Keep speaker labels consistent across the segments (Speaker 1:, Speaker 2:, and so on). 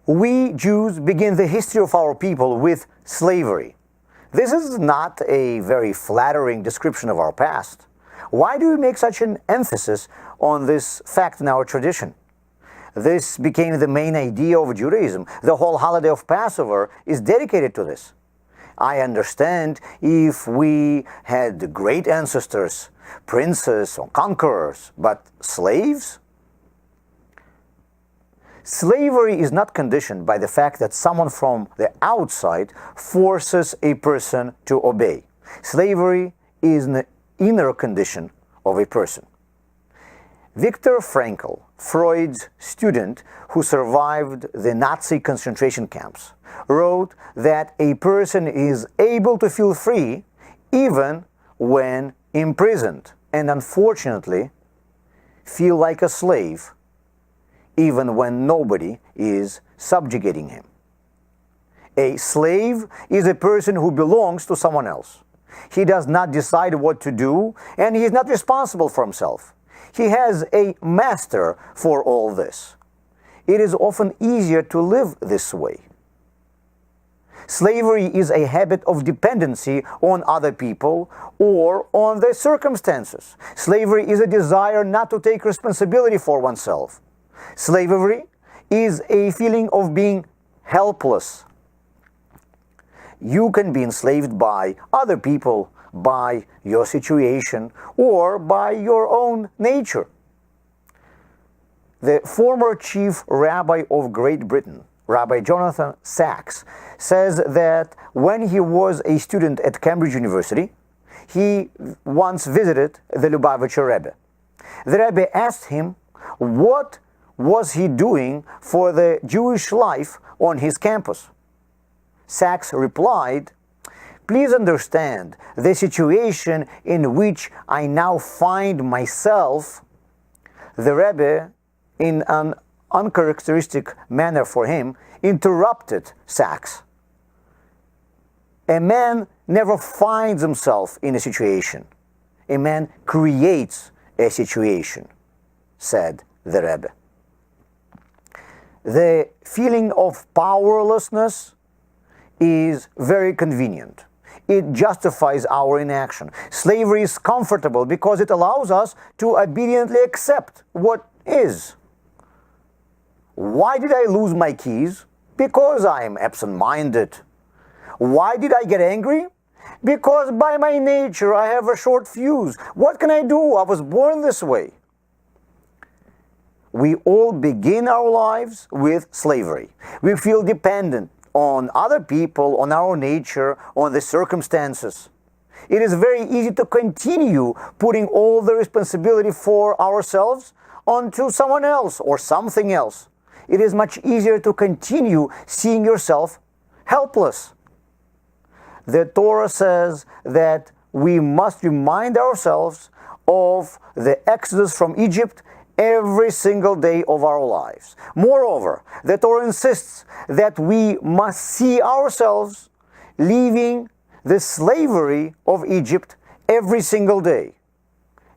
Speaker 1: We Jews begin the history of our people with slavery. This is not a very flattering description of our past. Why do we make such an emphasis on this fact in our tradition? This became the main idea of Judaism. The whole holiday of Passover is dedicated to this. I understand if we had great ancestors, princes or conquerors, but slaves? Slavery is not conditioned by the fact that someone from the outside forces a person to obey. Slavery is an inner condition of a person. Viktor Frankl, Freud's student who survived the Nazi concentration camps, wrote that a person is able to feel free even when imprisoned, and unfortunately feel like a slave even when nobody is subjugating him. A slave is a person who belongs to someone else. He does not decide what to do, and he is not responsible for himself. He has a master for all this. It is often easier to live this way. Slavery is a habit of dependency on other people or on their circumstances. Slavery is a desire not to take responsibility for oneself. Slavery is a feeling of being helpless. You can be enslaved by other people, by your situation, or by your own nature. The former chief rabbi of Great Britain, Rabbi Jonathan Sacks, says that when he was a student at Cambridge University, he once visited the Lubavitcher Rebbe. The Rebbe asked him what was he doing for the Jewish life on his campus. Sacks replied, "Please understand the situation in which I now find myself." The Rebbe, in an uncharacteristic manner for him, interrupted Sacks. A man never finds himself in a situation. A man creates a situation, said the Rebbe. The feeling of powerlessness is very convenient. It justifies our inaction. Slavery is comfortable because it allows us to obediently accept what is. Why did I lose my keys? Because I am absent-minded. Why did I get angry? Because by my nature I have a short fuse. What can I do? I was born this way. We all begin our lives with slavery. We feel dependent on other people, on our nature, on the circumstances. It is very easy to continue putting all the responsibility for ourselves onto someone else or something else. It is much easier to continue seeing yourself helpless. The Torah says that we must remind ourselves of the exodus from Egypt every single day of our lives. Moreover, the Torah insists that we must see ourselves leaving the slavery of Egypt every single day.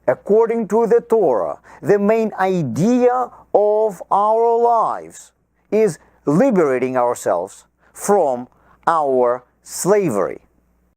Speaker 1: According to the Torah, the main idea of our lives is liberating ourselves from our slavery.